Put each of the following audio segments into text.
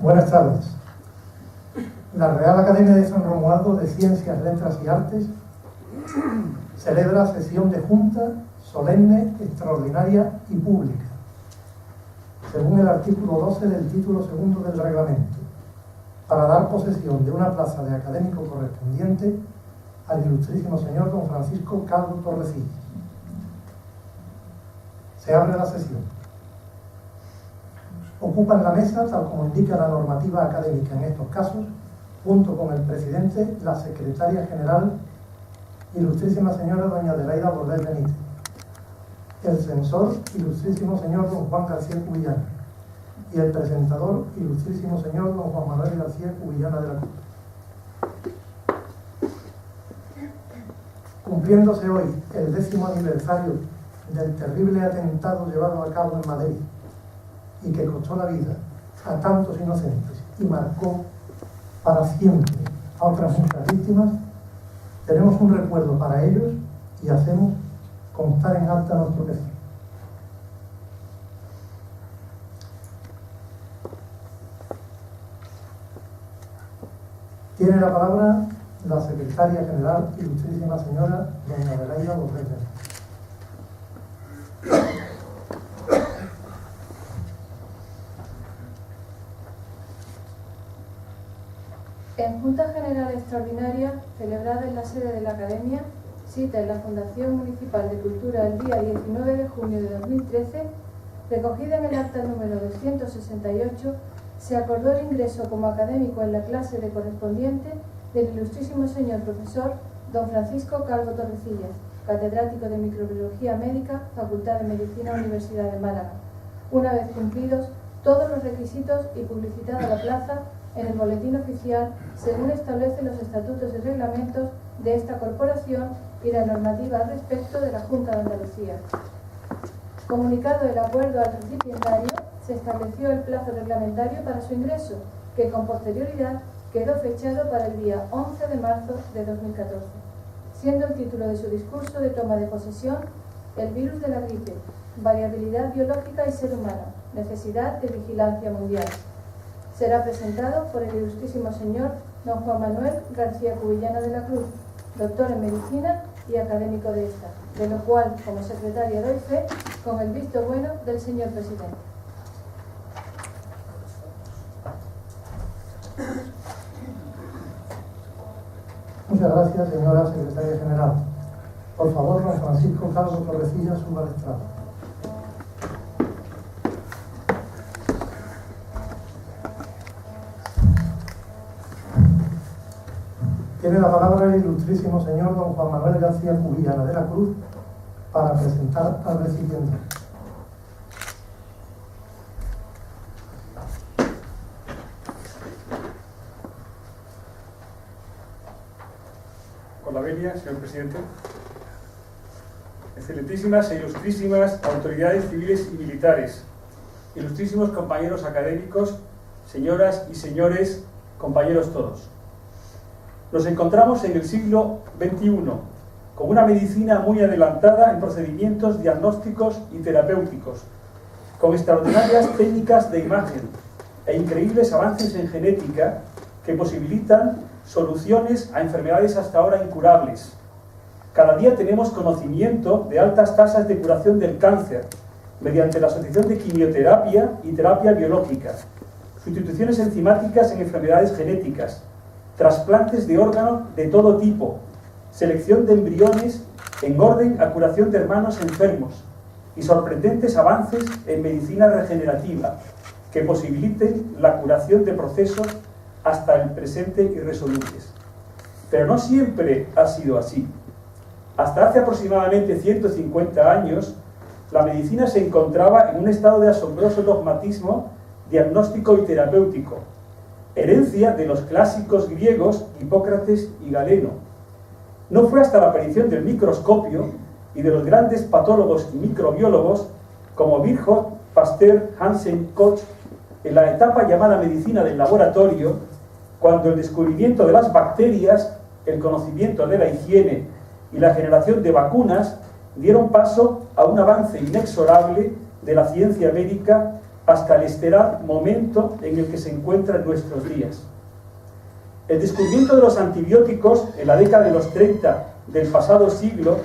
Buenas tardes. La Real Academia de San Romualdo de Ciencias, Letras y Artes celebra sesión de junta solemne, extraordinaria y pública, según el artículo 12 del título segundo del reglamento, para dar posesión de una plaza de académico correspondiente al ilustrísimo señor don Francisco Calvo Torrecillas. Se abre la sesión. Ocupan la mesa, tal como indica la normativa académica en estos casos, junto con el presidente, la secretaria general, ilustrísima señora doña Adelaida Bordés Benítez, el censor, ilustrísimo señor don Juan García Cubillana, y el presentador, ilustrísimo señor don Juan Manuel García Cubillana de la Cruz. Cumpliéndose hoy el 10º aniversario del terrible atentado llevado a cabo en Madrid y que costó la vida a tantos inocentes y marcó para siempre a otras muchas víctimas, tenemos un recuerdo para ellos y hacemos constar en acta nuestro deseo. Tiene la palabra la secretaria general, ilustrísima señora doña Adelaida Bordés Benítez. En Junta General Extraordinaria, celebrada en la sede de la Academia, cita en la Fundación Municipal de Cultura el día 19 de junio de 2013, recogida en el acta número 268, se acordó el ingreso como académico en la clase de correspondiente del ilustrísimo señor profesor don Francisco Calvo Torrecillas, catedrático de Microbiología Médica, Facultad de Medicina, Universidad de Málaga, una vez cumplidos todos los requisitos y publicitada la plaza en el boletín oficial según establecen los estatutos y reglamentos de esta corporación y la normativa al respecto de la Junta de Andalucía. Comunicado el acuerdo al recipientario, se estableció el plazo reglamentario para su ingreso, que con posterioridad quedó fechado para el día 11 de marzo de 2014, siendo el título de su discurso de toma de posesión el virus de la gripe, variabilidad biológica y ser humano, necesidad de vigilancia mundial. Será presentado por el ilustrísimo señor don Juan Manuel García Cubillana de la Cruz, doctor en Medicina y académico de esta, de lo cual, como secretaria, doy fe con el visto bueno del señor presidente. Muchas gracias, señora secretaria general. Por favor, don Francisco Calvo Torrecillas, suba al estrado. Tiene la palabra el ilustrísimo señor don Juan Manuel García Cubillana de la Cruz para presentar al recipiente. Con la venia, señor presidente. Excelentísimas e ilustrísimas autoridades civiles y militares, ilustrísimos compañeros académicos, señoras y señores, compañeros todos. Nos encontramos en el siglo XXI, con una medicina muy adelantada en procedimientos diagnósticos y terapéuticos, con extraordinarias técnicas de imagen e increíbles avances en genética que posibilitan soluciones a enfermedades hasta ahora incurables. Cada día tenemos conocimiento de altas tasas de curación del cáncer mediante la asociación de quimioterapia y terapia biológica, sustituciones enzimáticas en enfermedades genéticas, trasplantes de órganos de todo tipo, selección de embriones en orden a curación de hermanos enfermos y sorprendentes avances en medicina regenerativa que posibiliten la curación de procesos hasta el presente irresolubles. Pero no siempre ha sido así. Hasta hace aproximadamente 150 años, la medicina se encontraba en un estado de asombroso dogmatismo diagnóstico y terapéutico, herencia de los clásicos griegos Hipócrates y Galeno. No fue hasta la aparición del microscopio y de los grandes patólogos y microbiólogos como Virchow, Pasteur, Hansen, Koch, en la etapa llamada medicina del laboratorio, cuando el descubrimiento de las bacterias, el conocimiento de la higiene y la generación de vacunas dieron paso a un avance inexorable de la ciencia médica hasta el estelar momento en el que se encuentra en nuestros días. El descubrimiento de los antibióticos en la década de los 30 del pasado siglo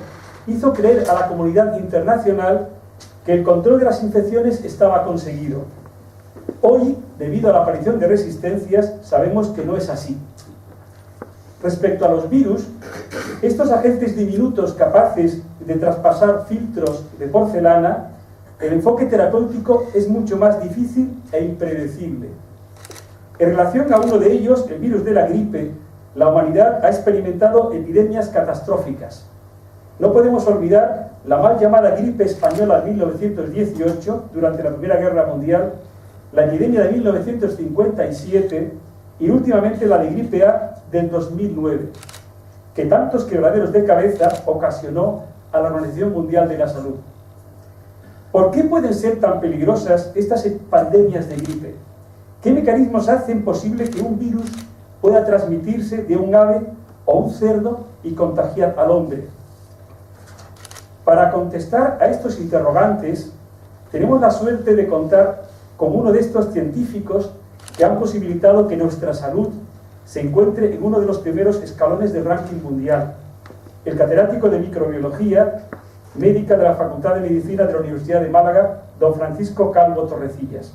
hizo creer a la comunidad internacional que el control de las infecciones estaba conseguido. Hoy, debido a la aparición de resistencias, sabemos que no es así. Respecto a los virus, estos agentes diminutos capaces de traspasar filtros de porcelana, el enfoque terapéutico es mucho más difícil e impredecible. En relación a uno de ellos, el virus de la gripe, la humanidad ha experimentado epidemias catastróficas. No podemos olvidar la mal llamada gripe española de 1918, durante la Primera Guerra Mundial, la epidemia de 1957 y últimamente la de gripe A del 2009, que tantos quebraderos de cabeza ocasionó a la Organización Mundial de la Salud. ¿Por qué pueden ser tan peligrosas estas pandemias de gripe? ¿Qué mecanismos hacen posible que un virus pueda transmitirse de un ave o un cerdo y contagiar al hombre? Para contestar a estos interrogantes, tenemos la suerte de contar con uno de estos científicos que han posibilitado que nuestra salud se encuentre en uno de los primeros escalones del ranking mundial. El catedrático de microbiología médica de la Facultad de Medicina de la Universidad de Málaga, don Francisco Calvo Torrecillas.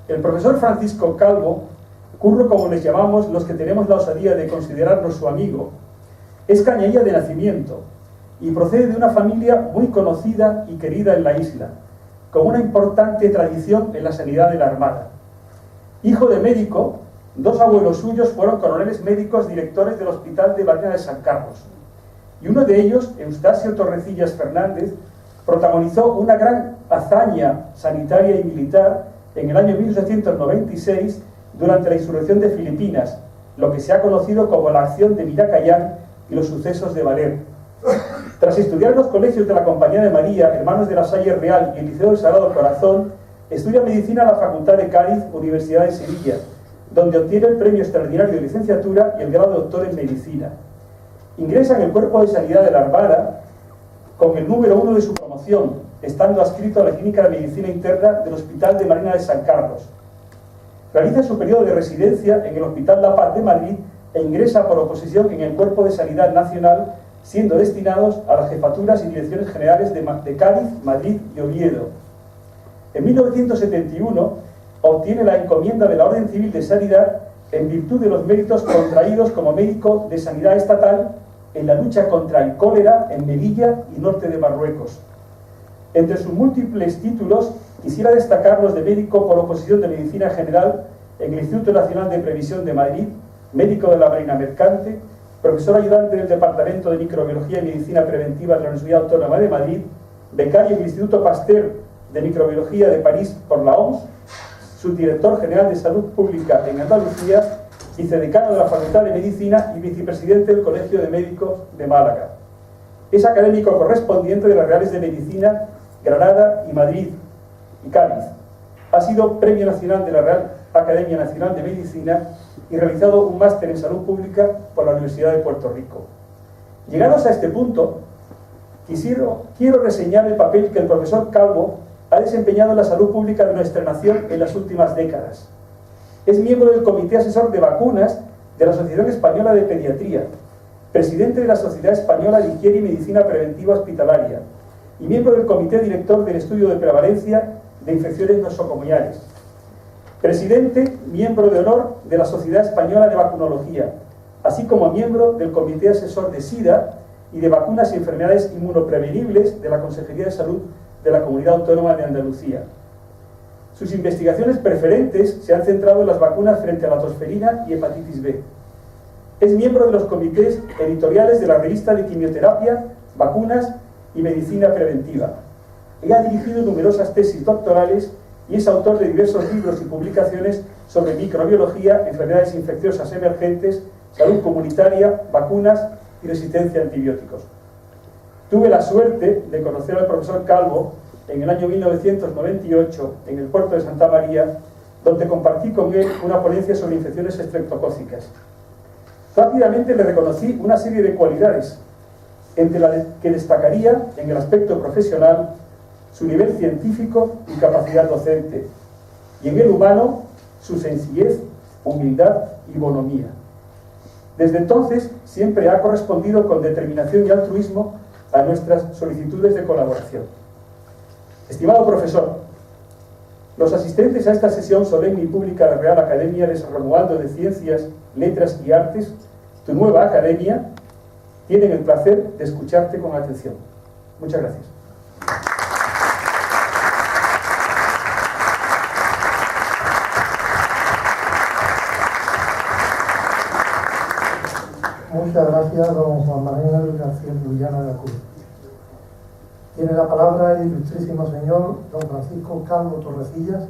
El profesor Francisco Calvo, Curro como les llamamos los que tenemos la osadía de considerarnos su amigo, es cañailla de nacimiento y procede de una familia muy conocida y querida en la isla, con una importante tradición en la sanidad de la Armada. Hijo de médico, dos abuelos suyos fueron coroneles médicos directores del Hospital de Marina de San Carlos, y uno de ellos, Eustasio Torrecillas Fernández, protagonizó una gran hazaña sanitaria y militar en el año 1896 durante la insurrección de Filipinas, lo que se ha conocido como la acción de Miracayán y los sucesos de Valer. Tras estudiar en los colegios de la Compañía de María, Hermanos de la Salle Real y el Liceo del Sagrado Corazón, estudia medicina en la Facultad de Cádiz, Universidad de Sevilla, donde obtiene el premio extraordinario de licenciatura y el grado de doctor en medicina. Ingresa en el Cuerpo de Sanidad de la Armada con el número 1 de su promoción, estando adscrito a la Clínica de Medicina Interna del Hospital de Marina de San Carlos. Realiza su periodo de residencia en el Hospital La Paz de Madrid e ingresa por oposición en el Cuerpo de Sanidad Nacional, siendo destinados a las jefaturas y direcciones generales de Cádiz, Madrid y Oviedo. En 1971 obtiene la encomienda de la Orden Civil de Sanidad en virtud de los méritos contraídos como médico de sanidad estatal en la lucha contra el cólera en Melilla y norte de Marruecos. Entre sus múltiples títulos, quisiera destacar los de médico por oposición de Medicina General en el Instituto Nacional de Previsión de Madrid, médico de la Marina Mercante, profesor ayudante del Departamento de Microbiología y Medicina Preventiva de la Universidad Autónoma de Madrid, becario del Instituto Pasteur de Microbiología de París por la OMS, subdirector general de Salud Pública en Andalucía, vicedecano de la Facultad de Medicina y vicepresidente del Colegio de Médicos de Málaga. Es académico correspondiente de las Reales de Medicina, Granada y Madrid y Cádiz. Ha sido Premio Nacional de la Real Academia Nacional de Medicina y realizado un máster en Salud Pública por la Universidad de Puerto Rico. Llegados a este punto, quiero reseñar el papel que el profesor Calvo ha desempeñado en la salud pública de nuestra nación en las últimas décadas. Es miembro del Comité Asesor de Vacunas de la Asociación Española de Pediatría, presidente de la Sociedad Española de Higiene y Medicina Preventiva Hospitalaria y miembro del Comité Director del Estudio de Prevalencia de Infecciones Nosocomiales. Presidente, miembro de honor de la Sociedad Española de Vacunología, así como miembro del Comité Asesor de SIDA y de Vacunas y Enfermedades Inmunoprevenibles de la Consejería de Salud de la Comunidad Autónoma de Andalucía. Sus investigaciones preferentes se han centrado en las vacunas frente a la tosferina y hepatitis B. Es miembro de los comités editoriales de la revista de Quimioterapia, Vacunas y Medicina Preventiva. Ha dirigido numerosas tesis doctorales y es autor de diversos libros y publicaciones sobre microbiología, enfermedades infecciosas emergentes, salud comunitaria, vacunas y resistencia a antibióticos. Tuve la suerte de conocer al profesor Calvo en el año 1998 en el puerto de Santa María, donde compartí con él una ponencia sobre infecciones estreptocócicas. Rápidamente le reconocí una serie de cualidades, entre las que destacaría en el aspecto profesional su nivel científico y capacidad docente, y en el humano su sencillez, humildad y bonomía. Desde entonces siempre ha correspondido con determinación y altruismo a nuestras solicitudes de colaboración. Estimado profesor, los asistentes a esta sesión solemne y pública de la Real Academia de San Romualdo de Ciencias, Letras y Artes, tu nueva academia, tienen el placer de escucharte con atención. Muchas gracias. Muchas gracias, don Juan Manuel García Luyana de la Cruz. Tiene la palabra el ilustrísimo señor don Francisco Calvo Torrecillas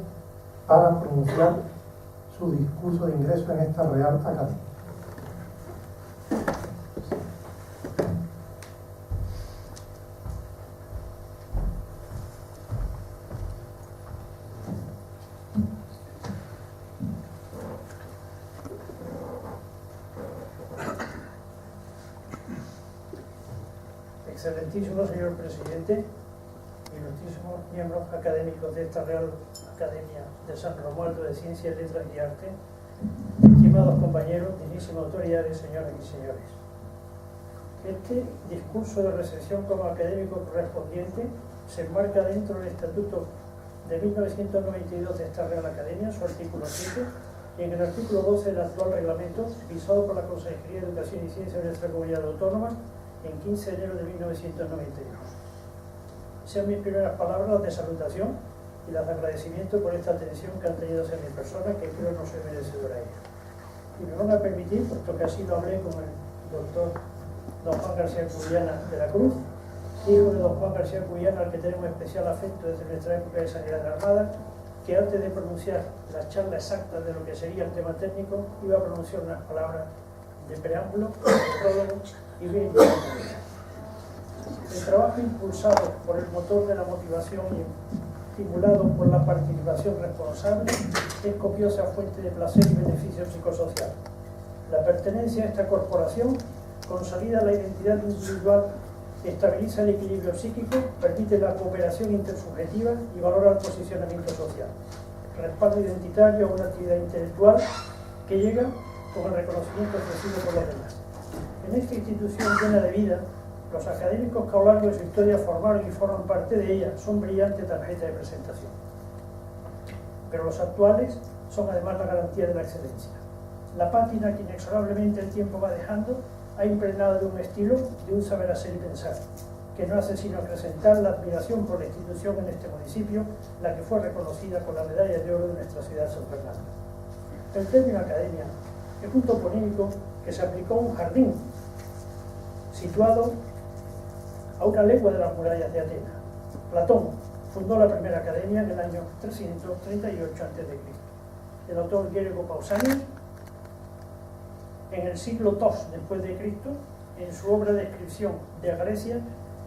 para pronunciar su discurso de ingreso en esta Real Academia. Excelentísimo señor presidente, ilustrísimos miembros académicos de esta Real Academia de San Romualdo de Ciencias, Letras y Arte, estimados compañeros, dignísimas autoridades, señoras y señores. Este discurso de recepción como académico correspondiente se enmarca dentro del Estatuto de 1992 de esta Real Academia, su artículo 7, y en el artículo 12 del actual reglamento, visado por la Consejería de Educación y Ciencia de nuestra Comunidad Autónoma, en 15 de enero de 1992. Sean mis primeras palabras de salutación y las de agradecimiento por esta atención que han tenido hacia mi persona, que creo no soy merecedora a ella. Y me van a permitir, puesto que así lo hablé con el doctor don Juan García Cuyana de la Cruz, hijo de don Juan García Cuyana, al que tenemos especial afecto desde nuestra época de Sanidad de Armada, que antes de pronunciar la charla exacta de lo que sería el tema técnico, iba a pronunciar unas palabras de preámbulo, de prólogo y bien importante. El trabajo impulsado por el motor de la motivación y estimulado por la participación responsable es copiosa fuente de placer y beneficio psicosocial. La pertenencia a esta corporación consolida la identidad individual, estabiliza el equilibrio psíquico, permite la cooperación intersubjetiva y valora el posicionamiento social. Respaldo identitario a una actividad intelectual que llega con el reconocimiento ofrecido por los demás. En esta institución llena de vida, los académicos que a lo largo de su historia formaron y forman parte de ella son brillante tarjeta de presentación. Pero los actuales son además la garantía de la excelencia. La pátina que inexorablemente el tiempo va dejando ha impregnado de un estilo, de un saber hacer y pensar, que no hace sino acrecentar la admiración por la institución en este municipio, la que fue reconocida con la medalla de oro de nuestra ciudad de San Fernando. El término academia es un toponímico que se aplicó a un jardín situado a una legua de las murallas de Atenas. Platón fundó la primera academia en el año 338 a.C. El autor griego Pausanias, en el siglo II después de Cristo, en su obra de descripción de Grecia,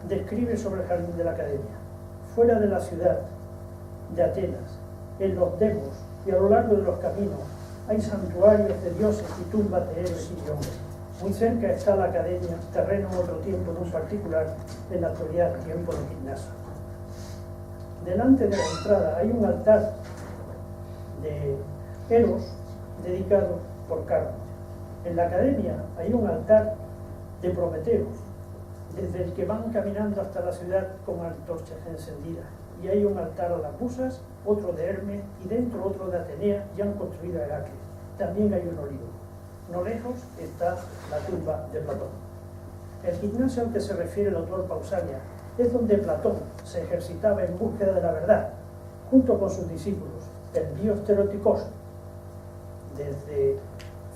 describe sobre el jardín de la academia. Fuera de la ciudad de Atenas, en los demos y a lo largo de los caminos, hay santuarios de dioses y tumbas de héroes y de hombres. Muy cerca está la academia, terreno en otro tiempo de un particular, en la actualidad tiempo de gimnasio. Delante de la entrada hay un altar de Eros dedicado por Carlos. En la academia hay un altar de Prometeos, desde el que van caminando hasta la ciudad con antorchas encendidas. Y hay un altar a las musas, otro de Hermes y dentro otro de Atenea, y han construido a Heracles. También hay un olivo. No lejos está la tumba de Platón. El gimnasio al que se refiere el autor Pausanias es donde Platón se ejercitaba en búsqueda de la verdad, junto con sus discípulos, el bios teróticos, desde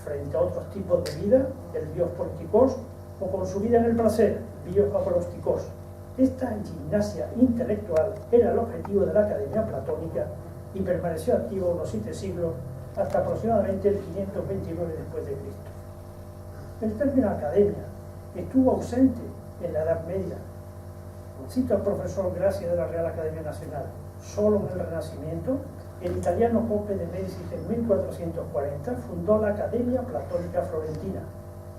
frente a otros tipos de vida, el bios políticos, o con su vida en el placer, bios aporósticos. Esta gimnasia intelectual era el objetivo de la Academia Platónica y permaneció activo unos 7 siglos hasta aproximadamente el 529 después de Cristo. El término academia estuvo ausente en la Edad Media. Cito al profesor Gracia de la Real Academia Nacional. Solo en el Renacimiento, el italiano Pope de Medici en 1440 fundó la Academia Platónica Florentina,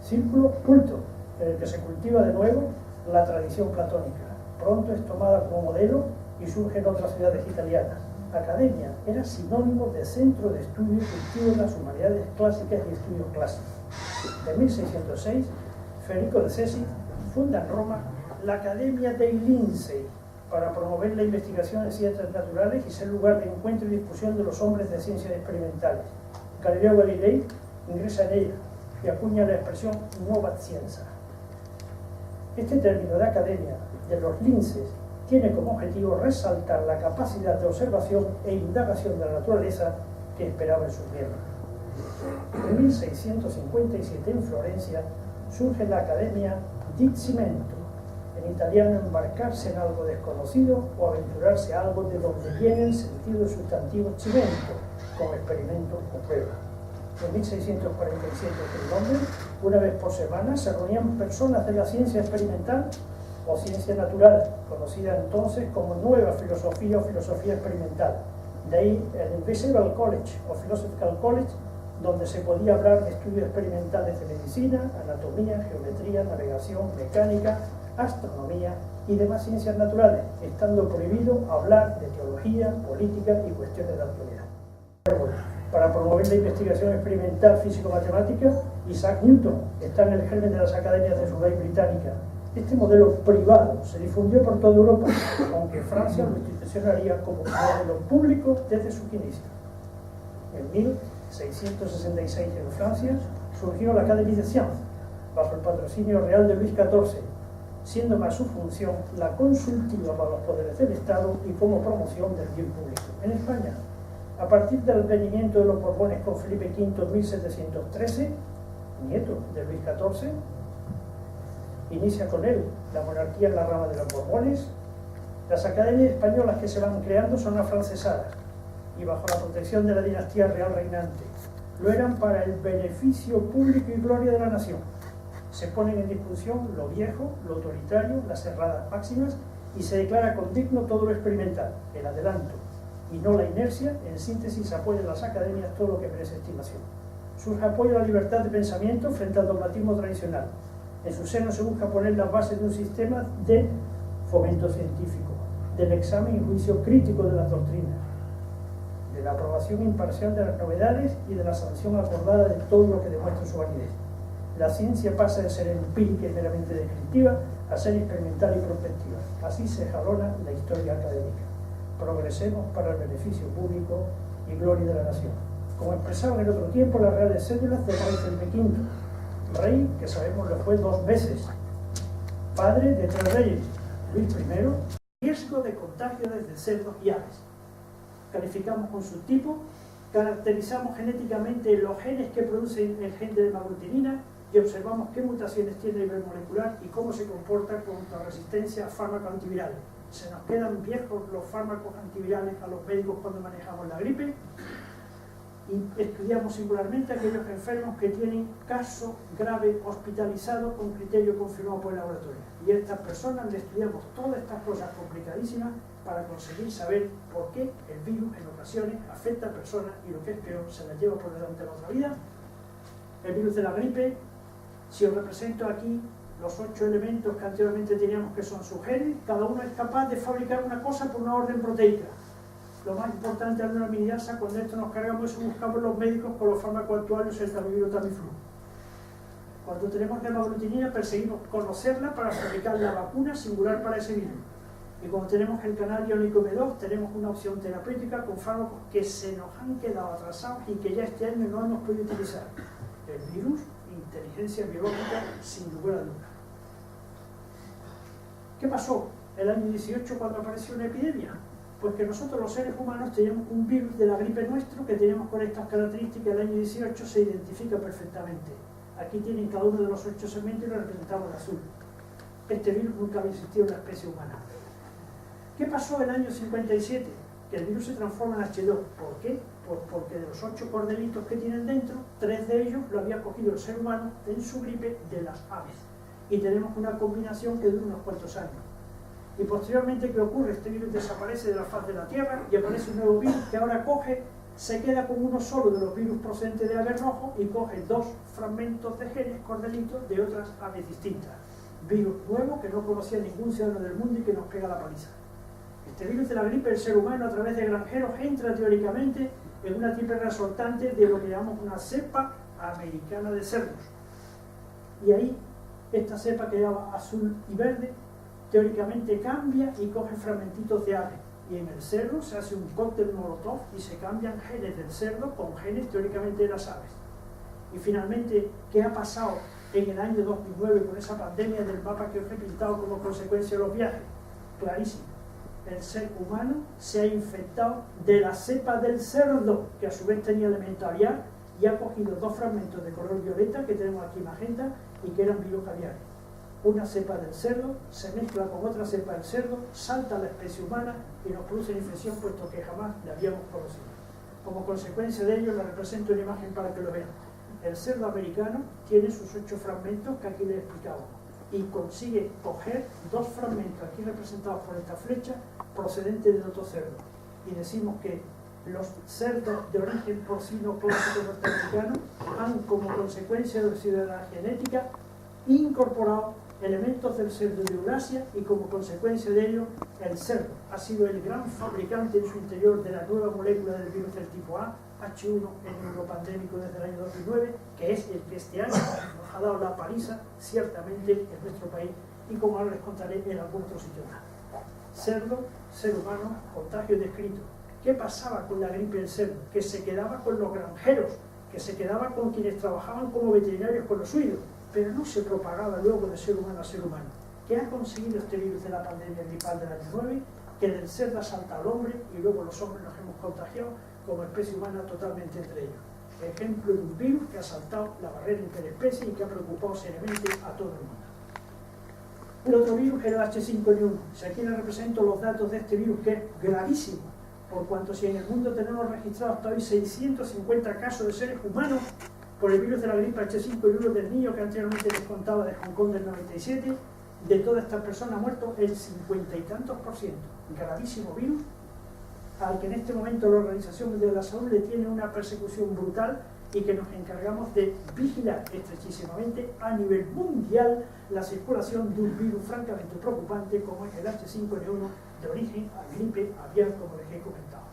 círculo culto en el que se cultiva de nuevo la tradición platónica. Pronto es tomada como modelo y surge en otras ciudades italianas. Academia era sinónimo de centro de estudio cultivo de las humanidades clásicas y estudios clásicos. En 1606, Federico de Cesi funda en Roma la Academia dei Lincei para promover la investigación en ciencias naturales y ser lugar de encuentro y discusión de los hombres de ciencias experimentales. Galileo Galilei ingresa en ella y acuña la expresión nuova scienza. Este término de academia de los linces tiene como objetivo resaltar la capacidad de observación e indagación de la naturaleza que esperaba en sus miembros. En 1657 en Florencia surge la Academia di Cimento, en italiano embarcarse en algo desconocido o aventurarse a algo de donde viene el sentido del sustantivo cimento, como experimento o prueba. En 1647 en Londres, una vez por semana, se reunían personas de la ciencia experimental o ciencia natural, conocida entonces como nueva filosofía o filosofía experimental. De ahí el Invisible College o Philosophical College, donde se podía hablar de estudios experimentales de medicina, anatomía, geometría, navegación, mecánica, astronomía y demás ciencias naturales, estando prohibido hablar de teología, política y cuestiones de actualidad. Para promover la investigación experimental físico-matemática, Isaac Newton está en el germen de las academias de su raíz británica. Este modelo privado se difundió por toda Europa, aunque Francia lo institucionaría como modelo público desde sus inicios. En 1666 en Francia surgió la Académie des Sciences, bajo el patrocinio real de Luis XIV, siendo más su función la consultiva para los poderes del Estado y como promoción del bien público. En España, a partir del advenimiento de los Borbones con Felipe V en 1713, nieto de Luis XIV, inicia con él la monarquía en la rama de los Borbones. Las academias españolas que se van creando son afrancesadas y bajo la protección de la dinastía real reinante. Lo eran para el beneficio público y gloria de la nación. Se ponen en discusión lo viejo, lo autoritario, las cerradas máximas y se declara condigno todo lo experimental, el adelanto y no la inercia. En síntesis, apoya en las academias todo lo que merece estimación. Surge apoyo a la libertad de pensamiento frente al dogmatismo tradicional. En su seno se busca poner las bases de un sistema de fomento científico, del examen y juicio crítico de las doctrinas, de la aprobación imparcial de las novedades y de la sanción acordada de todo lo que demuestre su validez. La ciencia pasa de ser empírica y meramente descriptiva a ser experimental y prospectiva. Así se jalona la historia académica. Progresemos para el beneficio público y gloria de la nación. Como expresaba en otro tiempo las reales cédulas del rey Felipe V, rey que sabemos lo fue 2 veces, padre de 3 reyes, Luis I, riesgo de contagio desde cerdos y aves. Calificamos con su tipo, caracterizamos genéticamente los genes que producen el gen de hemaglutinina y observamos qué mutaciones tiene a nivel molecular y cómo se comporta contra resistencia a fármacos antivirales. Se nos quedan viejos los fármacos antivirales a los médicos cuando manejamos la gripe y estudiamos singularmente a aquellos enfermos que tienen caso grave hospitalizado con criterio confirmado por el laboratorio. Y a estas personas le estudiamos todas estas cosas complicadísimas para conseguir saber por qué el virus en ocasiones afecta a personas y lo que es peor, se las lleva por delante de la otra vida. El virus de la gripe, si os represento aquí los 8 elementos que anteriormente teníamos que son sus genes, cada uno es capaz de fabricar una cosa por una orden proteica. Lo más importante es la amilasa. Cuando esto nos cargamos eso, buscamos los médicos con los fármacos actuales, el Tamiflu, Tamiflu. Cuando tenemos hemaglutinina, perseguimos conocerla para fabricar la vacuna singular para ese virus. Y cuando tenemos el canal iónico B2, tenemos una opción terapéutica con fármacos que se nos han quedado atrasados y que ya este año no hemos podido utilizar. El virus, inteligencia biológica, sin lugar a dudas. ¿Qué pasó el año 18 cuando apareció una epidemia? Pues que nosotros los seres humanos teníamos un virus de la gripe nuestro que teníamos con estas características. El año 18 se identifica perfectamente. Aquí tienen cada uno de los 8 segmentos y lo representamos en azul. Este virus nunca había existido en la especie humana. ¿Qué pasó el año 57? Que el virus se transforma en H2. ¿Por qué? Pues porque de los 8 cordelitos que tienen dentro, 3 de ellos lo había cogido el ser humano en su gripe de las aves. Y tenemos una combinación que dura unos cuantos años. Y posteriormente, ¿qué ocurre? Este virus desaparece de la faz de la Tierra y aparece un nuevo virus que ahora coge, se queda con uno solo de los virus procedentes de ave rojo y coge 2 fragmentos de genes, cordelitos, de otras aves distintas. Virus nuevo que no conocía ningún ciudadano del mundo y que nos pega la paliza. Este virus de la gripe, el ser humano a través de granjeros entra teóricamente en una triple resultante de lo que llamamos una cepa americana de cerdos. Y ahí, esta cepa que llama azul y verde, teóricamente cambia y coge fragmentitos de ave. Y en el cerdo se hace un cóctel molotov y se cambian genes del cerdo con genes teóricamente de las aves. Y finalmente, ¿qué ha pasado en el año 2009 con esa pandemia del mapa que os he pintado como consecuencia de los viajes? Clarísimo. El ser humano se ha infectado de la cepa del cerdo, que a su vez tenía elemento aviar, y ha cogido dos fragmentos de color violeta, que tenemos aquí magenta, y que eran virus aviares. Una cepa del cerdo se mezcla con otra cepa del cerdo, salta a la especie humana y nos produce la infección, puesto que jamás la habíamos conocido. Como consecuencia de ello, la represento en imagen para que lo vean. El cerdo americano tiene sus 8 fragmentos que aquí les he explicado, y consigue coger 2 fragmentos, aquí representados por esta flecha, procedentes de otro cerdo. Y decimos que los cerdos de origen porcino clásico norteamericano han, como consecuencia de la genética, incorporado elementos del cerdo de Eurasia, y como consecuencia de ello, el cerdo ha sido el gran fabricante en su interior de la nueva molécula del virus del tipo A, H1, el neuropandémico desde el año 2009, que es el que este año nos ha dado la paliza, ciertamente, en nuestro país, y como ahora les contaré en algún otro sitio más. Cerdo, ser humano, contagio descrito. ¿Qué pasaba con la gripe del cerdo? Que se quedaba con los granjeros, que se quedaba con quienes trabajaban como veterinarios con los suyos, pero no se propagaba luego de ser humano a ser humano. ¿Qué ha conseguido este virus de la pandemia gripal del año 9? Que del cerdo salta al hombre y luego los hombres nos hemos contagiado como especie humana totalmente entre ellos. Ejemplo de un virus que ha saltado la barrera interespecie y que ha preocupado seriamente a todo el mundo. El otro virus era el H5N1. Si aquí les represento los datos de este virus, que es gravísimo, por cuanto si en el mundo tenemos registrados hasta hoy 650 casos de seres humanos por el virus de la gripe H5N1 del niño que anteriormente les contaba de Hong Kong del 97, de todas estas personas ha muerto el 50 y tantos %. Gravísimo virus, al que en este momento la Organización Mundial de la Salud le tiene una persecución brutal y que nos encargamos de vigilar estrechísimamente a nivel mundial la circulación de un virus francamente preocupante como es el H5N1 de origen a gripe aviar, como les he comentado.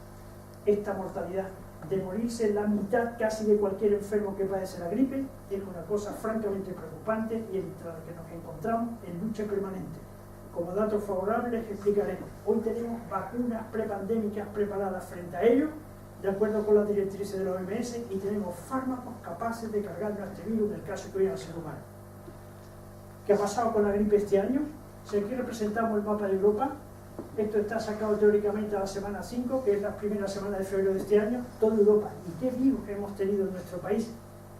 Esta mortalidad de morirse la mitad casi de cualquier enfermo que padece la gripe es una cosa francamente preocupante y entre la que nos encontramos en lucha permanente. Como datos favorables les explicaremos. Hoy tenemos vacunas prepandémicas preparadas frente a ello, de acuerdo con las directrices de la OMS, y tenemos fármacos capaces de cargarnos este virus en el caso que hoy al ser humano. ¿Qué ha pasado con la gripe este año? Si aquí representamos el mapa de Europa, esto está sacado teóricamente a la semana 5, que es la primera semana de febrero de este año, toda Europa. ¿Y qué virus hemos tenido en nuestro país?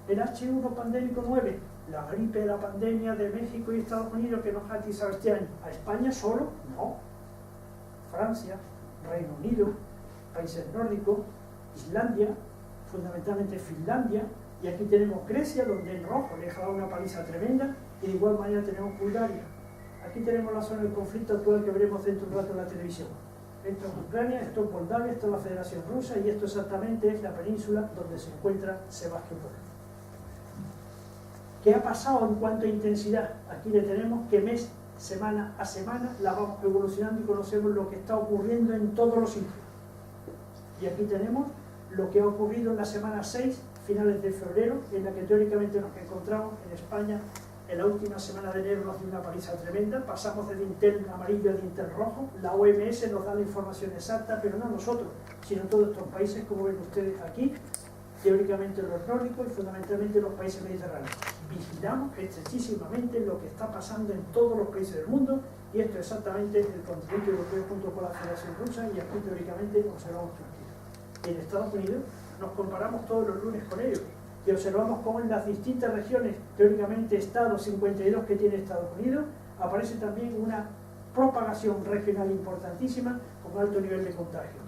El H1 pandémico 9, la gripe de la pandemia de México y Estados Unidos que nos ha atizado este año. ¿A España solo? No. Francia, Reino Unido, países nórdicos, Islandia, fundamentalmente Finlandia, y aquí tenemos Grecia, donde en rojo le ha dado una paliza tremenda, y de igual manera tenemos Bulgaria. Aquí tenemos la zona del conflicto actual que veremos dentro de un rato en la televisión. Esto es Ucrania, esto es Moldavia, esto es la Federación Rusa, y esto exactamente es la península donde se encuentra Sebastopol. ¿Qué ha pasado en cuanto a intensidad? Aquí le tenemos que mes, semana a semana, la vamos evolucionando y conocemos lo que está ocurriendo en todos los sitios. Y aquí tenemos lo que ha ocurrido en la semana 6, finales de febrero, en la que teóricamente nos encontramos en España. En la última semana de enero nos dio una paliza tremenda, pasamos de dintel amarillo a dintel rojo, la OMS nos da la información exacta, pero no nosotros, sino todos estos países, como ven ustedes aquí, teóricamente los nórdicos y fundamentalmente los países mediterráneos. Vigilamos estrechísimamente lo que está pasando en todos los países del mundo, y esto es exactamente el continente europeo junto con la Federación Rusa, y aquí teóricamente observamos Turquía. En Estados Unidos nos comparamos todos los lunes con ellos, y observamos cómo en las distintas regiones, teóricamente estados 52 que tiene Estados Unidos, aparece también una propagación regional importantísima con alto nivel de contagio.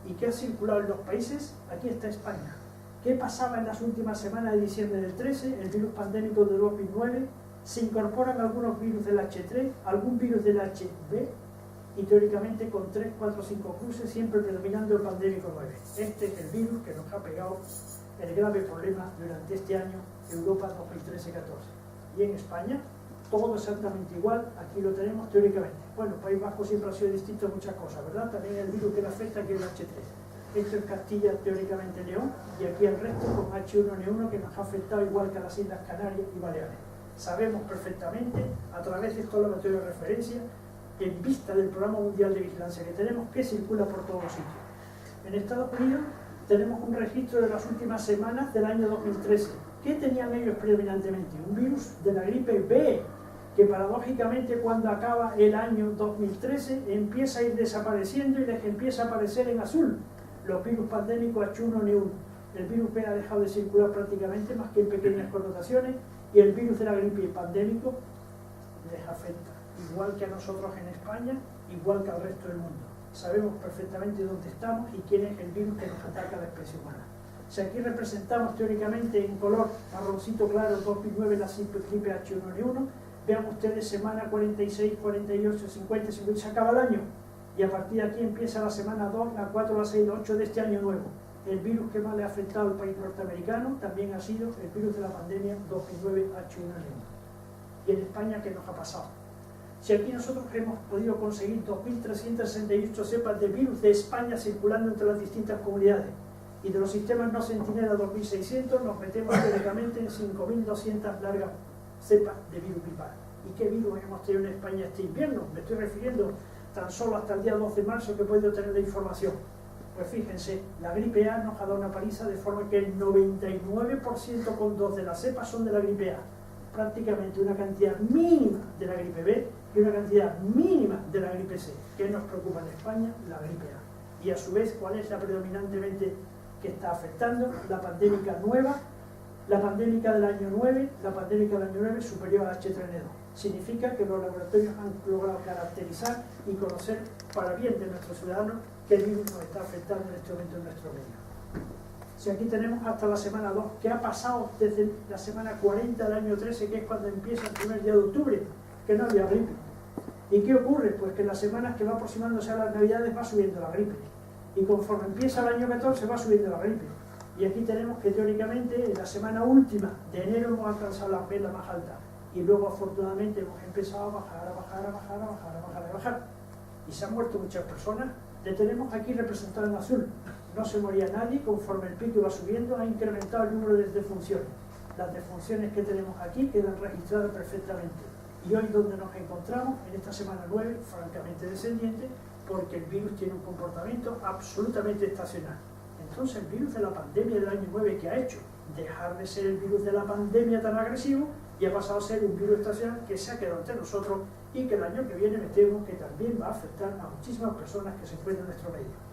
¿Y qué ha circulado en los países? Aquí está España. ¿Qué pasaba en las últimas semanas de diciembre del 13? El virus pandémico del 2009, se incorporan algunos virus del H3, algún virus del HB, y teóricamente con 3, 4, 5 cruces, siempre predominando el pandémico 9. Este es el virus que nos ha pegado el grave problema durante este año, Europa 2013-14. Y en España, todo exactamente igual, aquí lo tenemos teóricamente. Bueno, País Vasco siempre ha sido distinto en muchas cosas, ¿verdad? También el virus que le afecta, que es el H3. Esto es Castilla, teóricamente León, y aquí el resto con H1N1 que nos ha afectado igual que a las Islas Canarias y Baleares. Sabemos perfectamente, a través de estos laboratorios de referencia, en vista del Programa Mundial de Vigilancia que tenemos, que circula por todos los sitios. En Estados Unidos tenemos un registro de las últimas semanas del año 2013. ¿Qué tenían ellos predominantemente? Un virus de la gripe B, que paradójicamente cuando acaba el año 2013 empieza a ir desapareciendo y les empieza a aparecer en azul los virus pandémicos H1N1. El virus B ha dejado de circular prácticamente, más que en pequeñas connotaciones, y el virus de la gripe pandémico les afecta, igual que a nosotros en España, igual que al resto del mundo. Sabemos perfectamente dónde estamos y quién es el virus que nos ataca a la especie humana. Si aquí representamos teóricamente en color marroncito claro 2009 la gripe H1N1, vean ustedes semana 46, 48, 50, 50, se acaba el año y a partir de aquí empieza la semana 2, la 4, la 6, la 8 de este año nuevo. El virus que más le ha afectado al país norteamericano también ha sido el virus de la pandemia 2009 H1N1. ¿Y en España qué nos ha pasado? Si aquí nosotros hemos podido conseguir 2.368 cepas de virus de España circulando entre las distintas comunidades y de los sistemas no centinela 2.600, nos metemos teóricamente en 5.200 largas cepas de virus gripal. ¿Y qué virus hemos tenido en España este invierno? Me estoy refiriendo tan solo hasta el día 12 de marzo que he podido tener la información. Pues fíjense, la gripe A nos ha dado una paliza de forma que el 99,2% de las cepas son de la gripe A. Prácticamente una cantidad mínima de la gripe B y una cantidad mínima de la gripe C. ¿Qué nos preocupa en España? La gripe A. Y a su vez, ¿cuál es la predominantemente que está afectando? La pandémica nueva, la pandémica del año 9, la pandémica del año 9 superior al H3N2. Significa que los laboratorios han logrado caracterizar y conocer para bien de nuestros ciudadanos qué virus nos está afectando en este momento en nuestro medio. Si aquí tenemos hasta la semana 2, ¿qué ha pasado desde la semana 40 del año 13, que es cuando empieza el primer día de octubre? Que no había gripe. ¿Y qué ocurre? Pues que en las semanas que va aproximándose a las navidades va subiendo la gripe. Y conforme empieza el año 14 va subiendo la gripe. Y aquí tenemos que teóricamente en la semana última de enero hemos alcanzado la vela más alta. Y luego afortunadamente hemos empezado a bajar, a bajar, a bajar, a bajar, a bajar, a bajar. Y se han muerto muchas personas. Le tenemos aquí representado en azul. No se moría nadie, conforme el pico iba subiendo ha incrementado el número de defunciones. Las defunciones que tenemos aquí quedan registradas perfectamente. Y hoy donde nos encontramos, en esta semana 9, francamente descendiente, porque el virus tiene un comportamiento absolutamente estacional. Entonces el virus de la pandemia del año 9, ¿qué ha hecho? Dejar de ser el virus de la pandemia tan agresivo y ha pasado a ser un virus estacional que se ha quedado entre nosotros y que el año que viene me temo que también va a afectar a muchísimas personas que se encuentran en nuestro medio.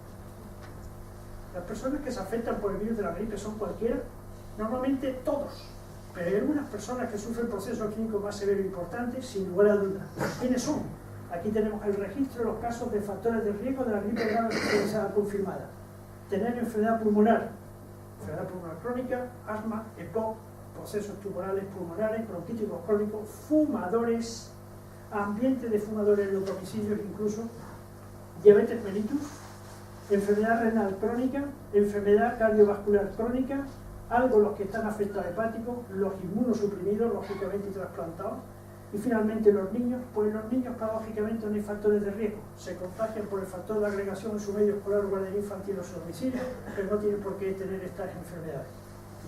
Las personas que se afectan por el virus de la gripe son cualquiera, normalmente todos, pero hay algunas personas que sufren procesos clínicos más severos e importantes, sin lugar a dudas. ¿Quiénes son? Aquí tenemos el registro de los casos de factores de riesgo de la gripe grave generalizada confirmada. Tener enfermedad pulmonar crónica, asma, EPOC, procesos tumorales pulmonares, bronquíticos crónicos, fumadores, ambiente de fumadores en los domicilios incluso, diabetes mellitus, enfermedad renal crónica, enfermedad cardiovascular crónica, algo los que están afectados hepáticos, los inmunosuprimidos, lógicamente trasplantados, y finalmente los niños, pues los niños paradójicamente no hay factores de riesgo, se contagian por el factor de agregación en su medio escolar o guardería infantil o su domicilio, pero no tienen por qué tener estas enfermedades.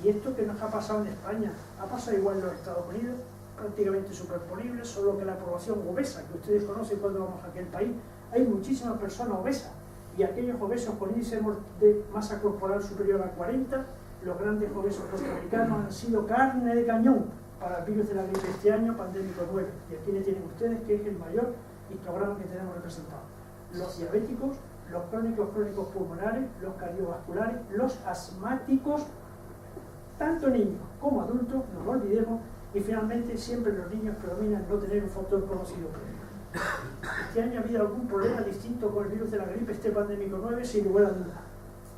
Y esto que nos ha pasado en España, ha pasado igual en los Estados Unidos, prácticamente superponible, solo que la población obesa, que ustedes conocen cuando vamos a aquel país, hay muchísimas personas obesas, y aquellos obesos con índice de masa corporal superior a 40, los grandes obesos norteamericanos han sido carne de cañón para el virus de la gripe este año, pandémico 9. Y aquí le tienen ustedes que es el mayor histograma que tenemos representado. Los diabéticos, los crónicos pulmonares, los cardiovasculares, los asmáticos, tanto niños como adultos, no lo olvidemos, y finalmente siempre los niños predominan no tener un factor conocido previo. Este año ha habido algún problema distinto con el virus de la gripe, este pandémico 9, sin lugar a duda.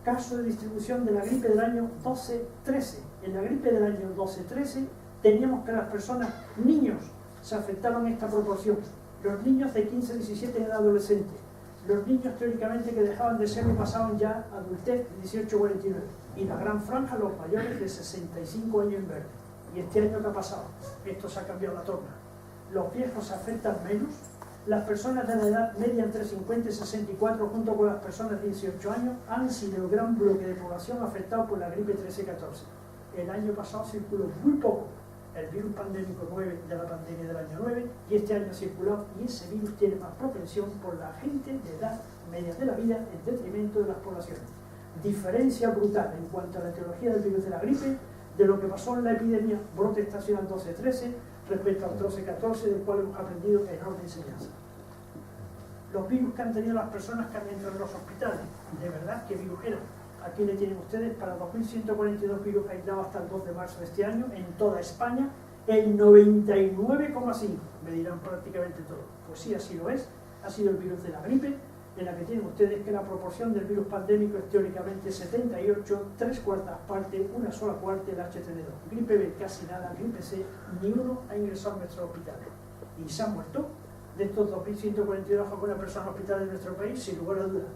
Caso de distribución de la gripe del año 12-13. En la gripe del año 12-13 teníamos que las personas, niños, se afectaban en esta proporción. Los niños de 15-17 en edad adolescente. Los niños teóricamente que dejaban de ser y pasaban ya a adultez de 18-49. Y la gran franja, los mayores de 65 años en verde. ¿Y este año qué ha pasado? Esto se ha cambiado la torna. los viejos se afectan menos, las personas de la edad media entre 50 y 64, junto con las personas de 18 años, han sido el gran bloque de población afectado por la gripe 13-14. El año pasado circuló muy poco el virus pandémico 9 de la pandemia del año 9 y este año ha circulado, y ese virus tiene más propensión por la gente de edad media de la vida en detrimento de las poblaciones. Diferencia brutal en cuanto a la etiología del virus de la gripe de lo que pasó en la epidemia brote estacional 12-13 respecto al 12-14, del cual hemos aprendido enorme enseñanza. Los virus que han tenido las personas que han entrado en los hospitales, de verdad, ¿qué virus eran? Aquí le tienen ustedes para 2.142 virus aislados hasta el 2 de marzo de este año en toda España, el 99,5, me dirán prácticamente todo. Pues sí, así lo es, ha sido el virus de la gripe, en la que tienen ustedes que la proporción del virus pandémico es teóricamente 78, 3/4 partes, 1/4 parte el HTN2. Gripe B casi nada, gripe C, ni uno ha ingresado a nuestros hospitales. Y se han muerto de estos 2.142 alguna persona en hospitales de nuestro país, sin lugar a dudas.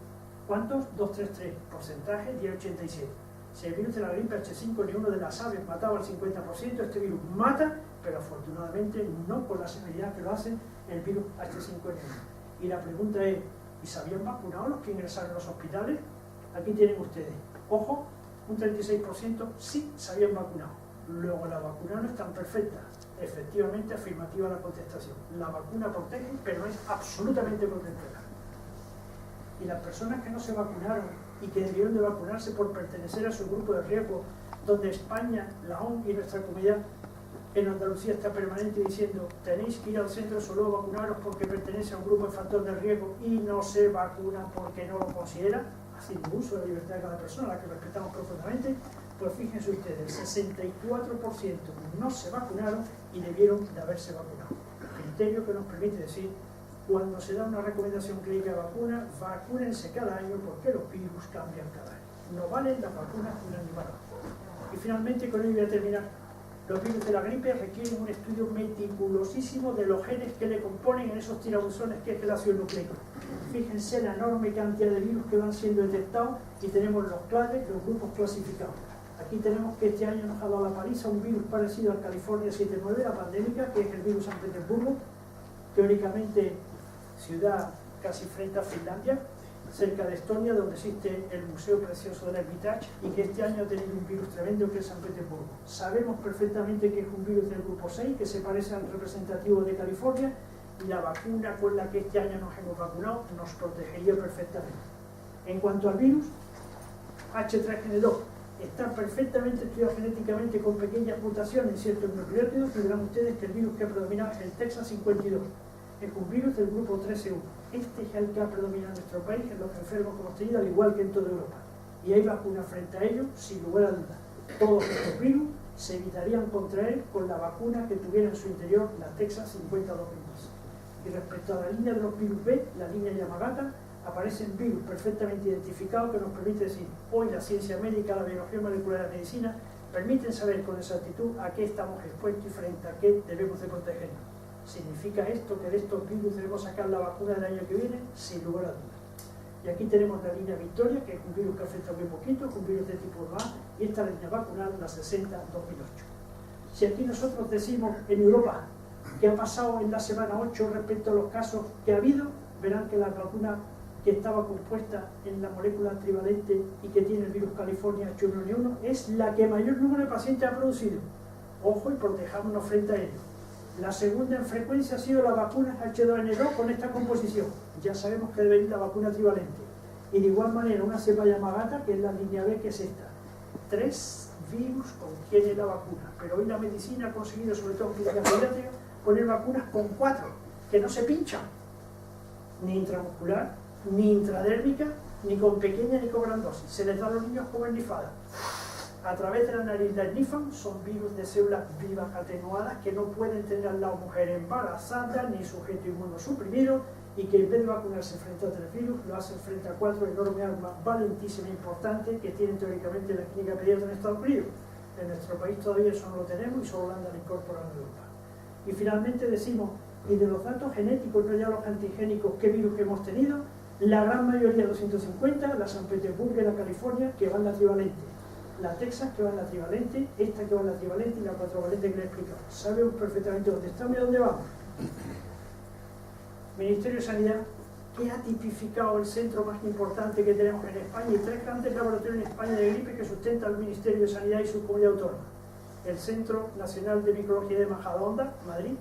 ¿Cuántos? 233, porcentaje 10,87. Si el virus de la gripe H5N1 de las aves mataba al 50%, este virus mata, pero afortunadamente no con la severidad que lo hace el virus H5N1. Y la pregunta es, ¿y se habían vacunado los que ingresaron a los hospitales? Aquí tienen ustedes, ojo, un 36% sí se habían vacunado. Luego la vacuna no es tan perfecta. Efectivamente, afirmativa la contestación. La vacuna protege, pero es absolutamente protectora. Y las personas que no se vacunaron y que debieron de vacunarse por pertenecer a su grupo de riesgo, donde España, la OMS y nuestra comunidad en Andalucía está permanente diciendo tenéis que ir al centro de salud a vacunaros porque pertenece a un grupo de factor de riesgo y no se vacunan porque no lo considera, haciendo uso de la libertad de cada persona, la que respetamos profundamente, pues fíjense ustedes, el 64% no se vacunaron y debieron de haberse vacunado. Criterio que nos permite decir, cuando se da una recomendación clínica de vacuna, vacúnense cada año porque los virus cambian cada año. No valen las vacunas de un animal. Y finalmente, con ello voy a terminar. Los virus de la gripe requieren un estudio meticulosísimo de los genes que le componen en esos tirabuzones que es el ácido nucleico. Fíjense la enorme cantidad de virus que van siendo detectados y tenemos los clades, los grupos clasificados. Aquí tenemos que este año nos ha dado la paliza un virus parecido al California 7.9, la pandémica, que es el virus San Petersburgo, teóricamente ciudad casi frente a Finlandia, cerca de Estonia, donde existe el Museo Precioso del Hermitage, y que este año ha tenido un virus tremendo que es San Petersburgo. Sabemos perfectamente que es un virus del grupo 6, que se parece al representativo de California, y la vacuna con la que este año nos hemos vacunado nos protegería perfectamente. En cuanto al virus, H3N2 está perfectamente estudiado genéticamente con pequeñas mutaciones en ciertos nucleótidos, y verán ustedes que el virus que predomina es el Texas 52. Es un virus del grupo 13-1. Este es el que ha predominado en nuestro país, en los enfermos que hemos tenido, al igual que en toda Europa. Y hay vacunas frente a ello, sin lugar a dudas. Todos estos virus se evitarían contraer con la vacuna que tuviera en su interior la Texas 52. Y respecto a la línea de los virus B, la línea Yamagata, aparecen virus perfectamente identificados que nos permite decir, hoy la ciencia médica, la biología molecular y la medicina permiten saber con exactitud a qué estamos expuestos y frente a qué debemos de protegernos. ¿Significa esto que de estos virus debemos sacar la vacuna del año que viene? Sin lugar a dudas. Y aquí tenemos la línea Victoria, que es un virus que afecta muy poquito, es un virus de tipo A, y esta línea vacunal, la 60-2008. Si aquí nosotros decimos en Europa que ha pasado en la semana 8 respecto a los casos que ha habido, verán que la vacuna que estaba compuesta en la molécula trivalente y que tiene el virus California H1N1 es la que mayor número de pacientes ha producido. Ojo, y protejámonos frente a ello. La segunda en frecuencia ha sido la vacuna H2N2 con esta composición. Ya sabemos que debe ir la vacuna trivalente. Y de igual manera una cepa Yamagata, que es la línea B, que es esta. 3 virus contiene la vacuna. Pero hoy la medicina ha conseguido, sobre todo en clínica pediátrica, poner vacunas con 4, que no se pinchan. Ni intramuscular, ni intradérmica, ni con pequeña ni con gran dosis. Se les da a los niños como ennifada. A través de la nariz la ennifan, son virus de células vivas atenuadas que no pueden tener al lado mujer embarazada ni sujeto inmunosuprimido y que en vez de vacunarse frente a 3 virus lo hacen frente a 4, enorme arma valentísima e importante que tienen teóricamente la clínica pediátrica en Estados Unidos. En nuestro país todavía eso no lo tenemos y solo lo andan incorporando en Europa. Y finalmente decimos, y de los datos genéticos, no ya los antigénicos, qué virus hemos tenido, la gran mayoría, 250, la San Petersburgo y la California, que van la trivalente. La Texas que va en la trivalente, esta que va en la trivalente y la cuatrovalente que le he explicado. Sabemos perfectamente dónde estamos y dónde vamos. Ministerio de Sanidad, que ha tipificado el centro más importante que tenemos en España y 3 grandes laboratorios en España de gripe que sustentan el Ministerio de Sanidad y su comunidad autónoma. El Centro Nacional de Microbiología de Majadahonda, Madrid,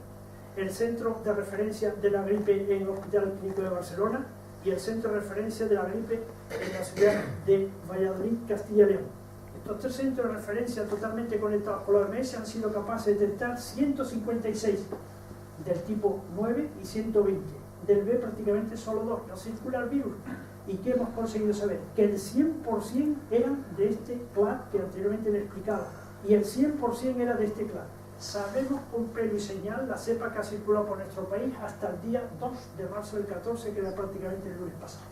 el Centro de Referencia de la Gripe en el Hospital Clínico de Barcelona y el Centro de Referencia de la Gripe en la ciudad de Valladolid, Castilla y León. Estos 3 centros de referencia totalmente conectados con la OMS han sido capaces de detectar 156 del tipo 9 y 120. Del B prácticamente solo 2, no circula el virus. ¿Y qué hemos conseguido saber? Que el 100% eran de este clado que anteriormente le explicaba, y el 100% era de este clado. Sabemos con pelo y señal la cepa que ha circulado por nuestro país hasta el día 2 de marzo del 14, que era prácticamente el lunes pasado.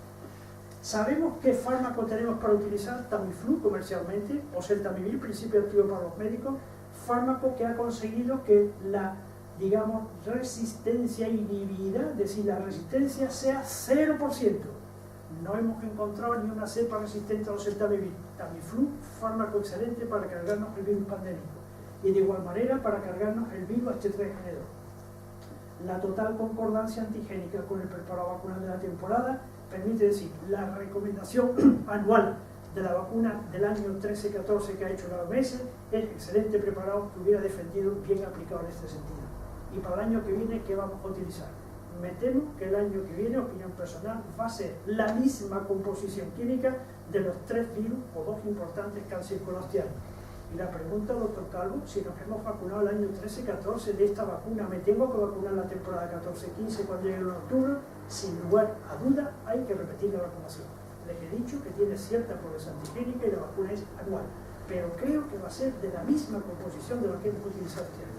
Sabemos qué fármaco tenemos para utilizar Tamiflu comercialmente, o Celtamivir, principio activo para los médicos, fármaco que ha conseguido que la, digamos, resistencia inhibida, es decir, la resistencia sea 0%. No hemos encontrado ni una cepa resistente a los Celtamivir. Tamiflu, fármaco excelente para cargarnos el virus pandémico. Y de igual manera para cargarnos el virus H3N2. La total concordancia antigénica con el preparado vacunal de la temporada permite decir la recomendación anual de la vacuna del año 13-14 que ha hecho la OMS es excelente preparado que hubiera defendido bien aplicado en este sentido. Y para el año que viene, ¿qué vamos a utilizar? Me temo que el año que viene, opinión personal, va a ser la misma composición química de los 3 virus o 2 importantes que han circulado este año. Y la pregunta, doctor Calvo, si nos hemos vacunado el año 13-14 de esta vacuna, ¿me tengo que vacunar la temporada 14-15 cuando llegue el octubre? Sin lugar a duda, hay que repetir la vacunación. Les he dicho que tiene cierta progresa antigénica y la vacuna es anual, pero creo que va a ser de la misma composición de la que hemos utilizado este año.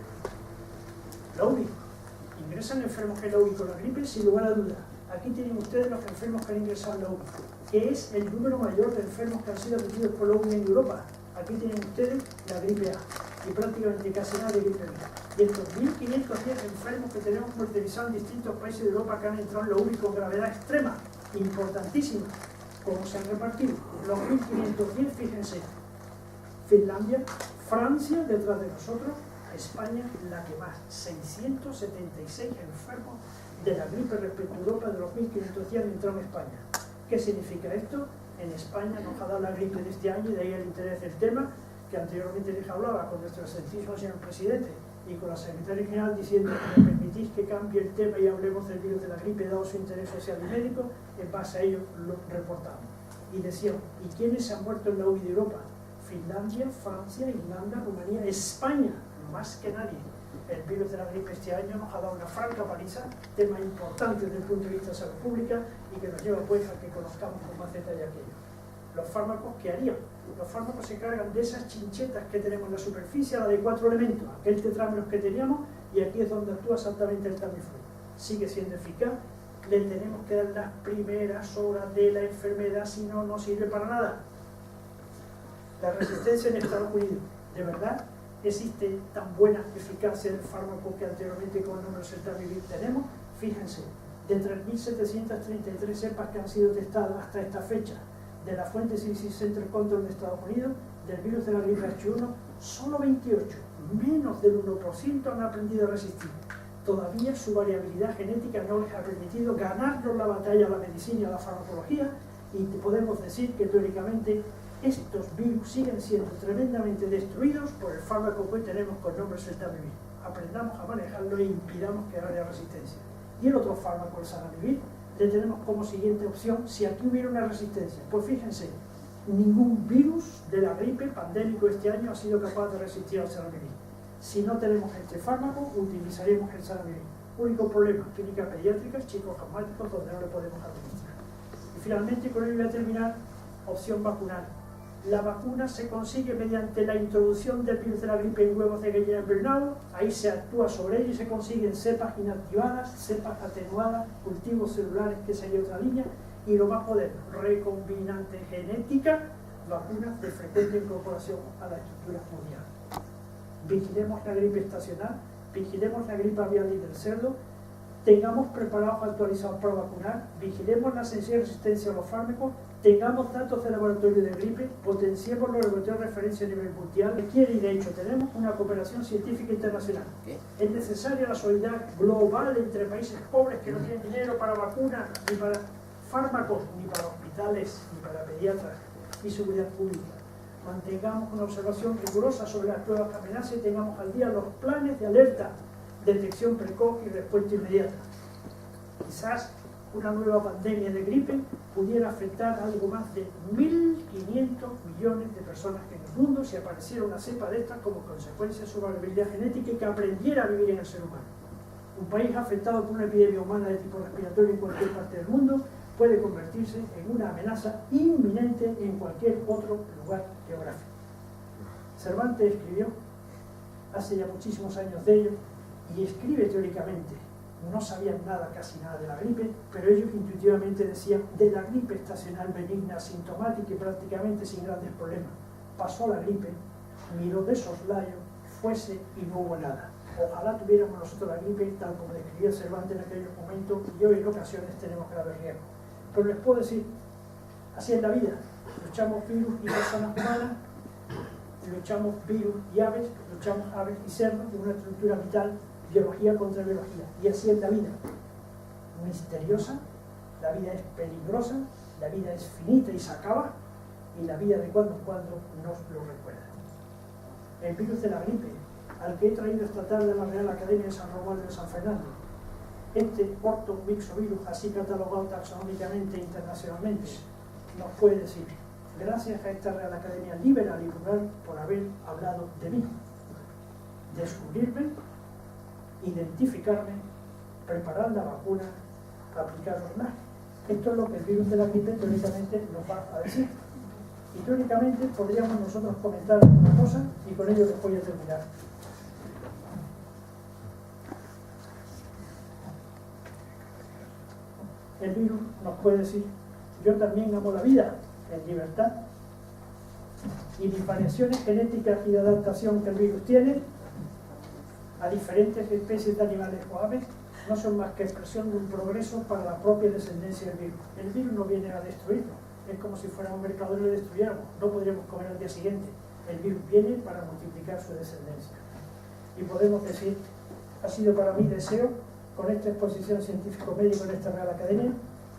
La UBI. ¿Ingresan enfermos en la UBI con la gripe? Sin lugar a duda. Aquí tienen ustedes los enfermos que han ingresado en la UBI, que es el número mayor de enfermos que han sido atendidos por la UBI en Europa. Aquí tienen ustedes la gripe A y prácticamente casi nada de gripe B. Y estos 1.510 enfermos que tenemos martirizados en distintos países de Europa que han entrado en la UBI con gravedad extrema, importantísima. ¿Cómo se han repartido? Los 1.510, fíjense, Finlandia, Francia detrás de nosotros, España la que más, 676 enfermos de la gripe respecto a Europa de los 1.510 han entrado en España. ¿Qué significa esto? En España nos ha dado la gripe de este año y de ahí el interés del tema, que anteriormente les hablaba con nuestro excelentísimo señor presidente y con la secretaria general diciendo que me permitís que cambie el tema y hablemos del virus de la gripe dado su interés social y médico, en base a ello lo reportamos. Y decíamos, ¿y quiénes se han muerto en la UBI de Europa? Finlandia, Francia, Irlanda, Rumanía, España, más que nadie. El virus de la gripe este año nos ha dado una franca paliza, tema importante desde el punto de vista de salud pública y que nos lleva pues a que conozcamos con más detalle aquello. Los fármacos, ¿qué harían? Los fármacos se cargan de esas chinchetas que tenemos en la superficie, la de 4 elementos, aquel tetrámeros que teníamos, y aquí es donde actúa exactamente el Tamiflu. Sigue siendo eficaz, le tenemos que dar las primeras horas de la enfermedad, si no, no sirve para nada. La resistencia en Estados Unidos, ¿de verdad existe tan buena eficacia del fármaco que anteriormente con el número Celtamivir tenemos? Fíjense, de 3.733 cepas que han sido testadas hasta esta fecha, de la fuente CDC Center Control de Estados Unidos, del virus de la gripe H1, solo 28, menos del 1% han aprendido a resistir. Todavía su variabilidad genética no les ha permitido ganarnos la batalla a la medicina y a la farmacología, y podemos decir que teóricamente estos virus siguen siendo tremendamente destruidos por el fármaco que hoy tenemos con nombre Celtamivir. Aprendamos a manejarlo e impidamos que haya resistencia. Y el otro fármaco, el Zanamivir, le tenemos como siguiente opción si aquí hubiera una resistencia. Pues fíjense, ningún virus de la gripe pandémico este año ha sido capaz de resistir al Zanamivir. Si no tenemos este fármaco, utilizaremos el Zanamivir. Único problema, clínica pediátrica, chicos asmáticos donde no le podemos administrar. Y finalmente, con ello voy a terminar, opción vacunal. La vacuna se consigue mediante la introducción del virus de la gripe en huevos de gallina invernado, ahí se actúa sobre ello y se consiguen cepas inactivadas, cepas atenuadas, cultivos celulares, que sería otra línea, y lo más moderno, recombinante genética, vacunas de frecuente incorporación a la estructura mundial. Vigilemos la gripe estacional, vigilemos la gripe aviar y del cerdo, tengamos preparados actualizados para vacunar, vigilemos la sensibilidad y resistencia a los fármacos tengamos datos de laboratorio de gripe, potenciemos los laboratorios de referencia a nivel mundial, requiere y de hecho tenemos una cooperación científica internacional. Es necesaria la solidaridad global entre países pobres que no tienen dinero para vacunas, ni para fármacos, ni para hospitales, ni para pediatras y seguridad pública. Mantengamos una observación rigurosa sobre las nuevas amenazas y tengamos al día los planes de alerta, detección precoz y respuesta inmediata. Quizás una nueva pandemia de gripe pudiera afectar a algo más de 1.500 millones de personas en el mundo si apareciera una cepa de estas como consecuencia de su variabilidad genética y que aprendiera a vivir en el ser humano. Un país afectado por una epidemia humana de tipo respiratorio en cualquier parte del mundo puede convertirse en una amenaza inminente en cualquier otro lugar geográfico. Cervantes escribió, hace ya muchísimos años de ello, y escribe teóricamente. No sabían nada, casi nada de la gripe, pero ellos intuitivamente decían de la gripe estacional benigna, asintomática y prácticamente sin grandes problemas. Pasó la gripe, miró de soslayo, fuese y no hubo nada. Ojalá tuviéramos nosotros la gripe tal como describía Cervantes en aquellos momentos y hoy en ocasiones tenemos graves riesgos. Pero les puedo decir, así es la vida. Luchamos virus y personas humanas, luchamos virus y aves, luchamos aves y cerdos de una estructura vital, biología contra biología. Y así es la vida. Misteriosa, la vida es peligrosa, la vida es finita y se acaba, y la vida de cuando en cuando nos lo recuerda. El virus de la gripe, al que he traído esta tarde a la Real Academia de San Romualdo de San Fernando, este ortomixovirus, así catalogado taxonómicamente internacionalmente, nos puede decir, gracias a esta Real Academia liberal y plural por haber hablado de mí, descubrirme, identificarme, preparar la vacuna, aplicarla. Esto es lo que el virus de la gripe teóricamente nos va a decir. Y teóricamente podríamos nosotros comentar una cosa y con ello les voy a terminar. El virus nos puede decir, yo también amo la vida en libertad, y mis variaciones genéticas y de adaptación que el virus tiene a diferentes especies de animales o aves no son más que expresión de un progreso para la propia descendencia del virus. El virus no viene a destruirnos, es como si fuera un mercador y lo destruyéramos, no podríamos comer al día siguiente. El virus viene para multiplicar su descendencia. Y podemos decir, ha sido para mí deseo, con esta exposición científico-médica en esta Real Academia,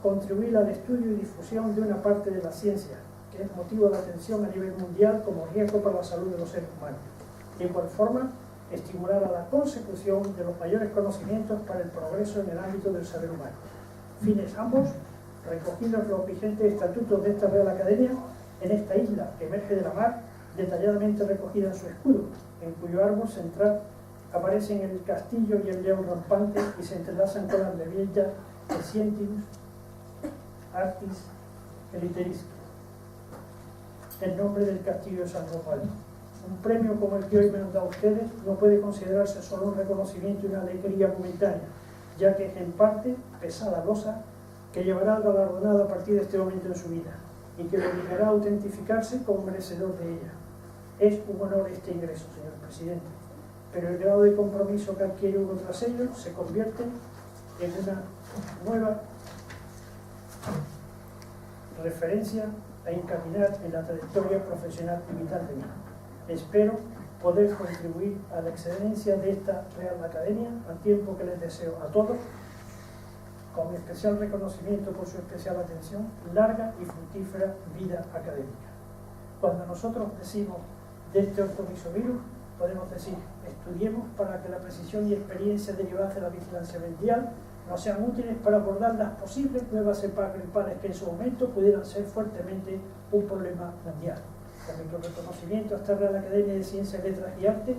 contribuir al estudio y difusión de una parte de la ciencia, que es motivo de atención a nivel mundial como riesgo para la salud de los seres humanos. De igual forma, estimular a la consecución de los mayores conocimientos para el progreso en el ámbito del saber humano. Fines ambos, recogidos los vigentes estatutos de esta Real Academia, en esta isla que emerge de la mar, detalladamente recogida en su escudo, en cuyo árbol central aparecen el castillo y el león rampante y se entrelazan con las levillas de Scientinus, Artis, Eliteris, el nombre del castillo de San Romualdo. Un premio como el que hoy me han dado ustedes no puede considerarse solo un reconocimiento y una alegría momentánea, ya que es en parte pesada losa que llevará al galardonado a partir de este momento en su vida y que le obligará a autentificarse como merecedor de ella. Es un honor este ingreso, señor presidente, pero el grado de compromiso que adquiere uno tras ello se convierte en una nueva referencia a encaminar en la trayectoria profesional y vital de mí. Espero poder contribuir a la excelencia de esta Real Academia, al tiempo que les deseo a todos, con especial reconocimiento por su especial atención, larga y fructífera vida académica. Cuando nosotros decimos de este ortomixovirus, podemos decir, estudiemos para que la precisión y experiencia derivadas de la vigilancia mundial nos sean útiles para abordar las posibles nuevas cepas gripales que en su momento pudieran ser fuertemente un problema mundial. Con nuestro reconocimiento a esta Real Academia de Ciencias, Letras y Arte,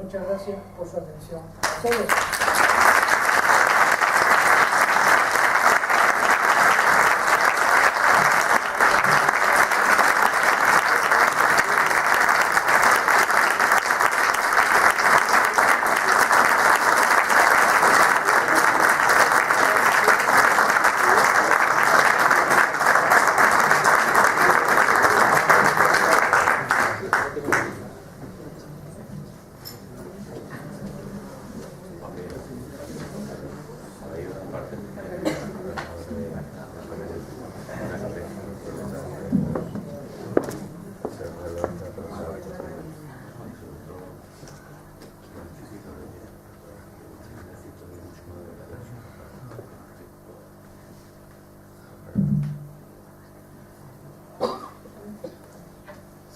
muchas gracias por su atención a todos.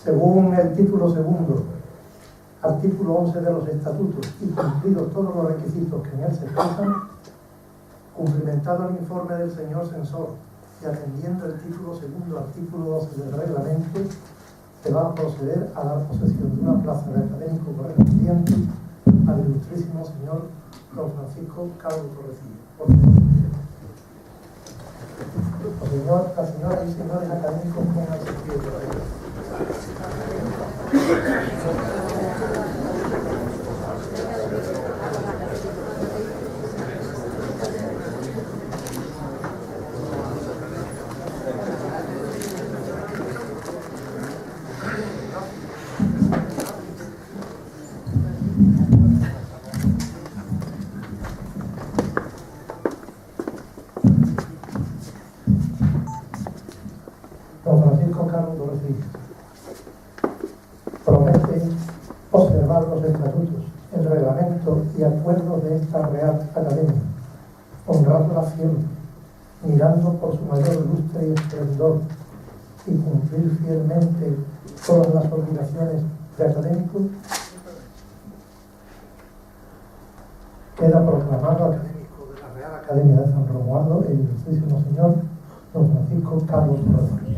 Según el título segundo, artículo 11 de los estatutos y cumplidos todos los requisitos que en él se expresan, cumplimentado el informe del señor censor y atendiendo el título segundo, artículo 12 del reglamento, se va a proceder a dar posesión de una plaza de académico correspondiente al ilustrísimo señor don Francisco Carlos Torrecilla. Por favor. Las señoras y señores académicos pónganse en pie. Don Francisco Carlos Torrecilla promete observar los estatutos, el reglamento y acuerdos de esta Real Academia, honrándola siempre, mirando por su mayor lustre y esplendor, y cumplir fielmente todas las obligaciones de académico. Queda proclamado académico de la Real Academia de San Romualdo el ilustrísimo señor don Francisco Carlos Torrecilla.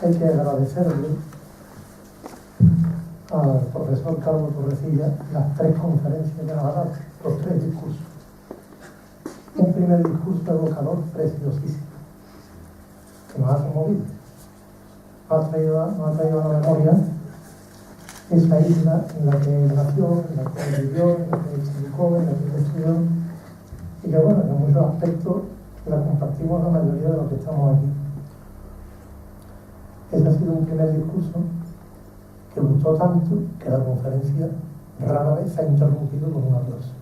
Hay que agradecerle al profesor Carlos Torrecilla las 3 conferencias que nos ha dado, los 3 discursos. Un primer discurso evocador preciosísimo, que nos ha conmovido. Nos ha traído a la memoria esa isla en la que nació, en la que vivió, en la que se educó, en la que estudió, y que bueno, en muchos aspectos la compartimos la mayoría de los que estamos aquí. Ese ha sido un primer discurso que gustó tanto que la conferencia rara vez se ha interrumpido con un aplauso.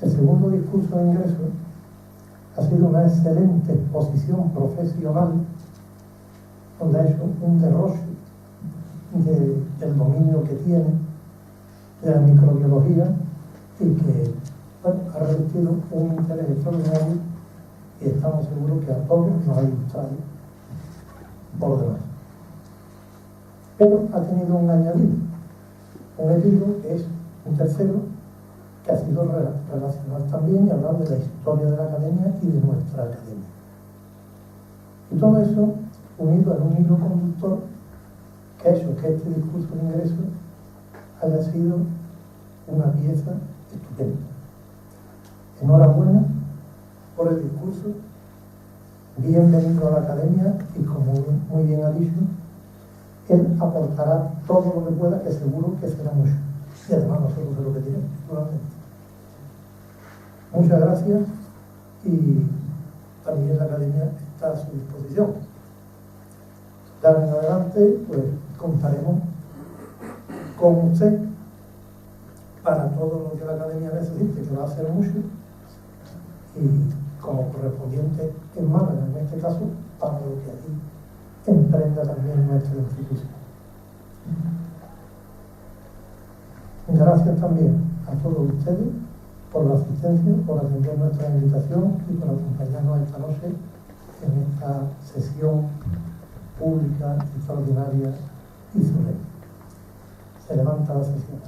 El segundo discurso de ingreso ha sido una excelente exposición profesional donde ha hecho un derroche del dominio que tiene de la microbiología y que bueno, ha revestido un interés extraordinario y estamos seguros que a todos nos ha gustado por lo demás. Pero ha tenido un añadido, un epílogo que es un tercero, que ha sido relacionado también y hablar de la historia de la academia y de nuestra academia. Y todo eso unido en un hilo conductor que ha hecho que este discurso de ingreso haya sido una pieza estupenda. Enhorabuena por el discurso. Bienvenido a la academia y como muy bien ha dicho, él aportará todo lo que pueda, que seguro que será mucho. Y además nosotros se lo pediremos, naturalmente. Muchas gracias y también la academia está a su disposición. De ahora en adelante, pues contaremos con usted para todo lo que la academia necesite, que va a ser mucho, y como correspondiente en Málaga, en este caso, para lo que aquí emprenda también nuestra institución. Gracias también a todos ustedes por la asistencia, por atender nuestra invitación y por acompañarnos esta noche en esta sesión pública, extraordinaria y solemne. Se levanta la sesión.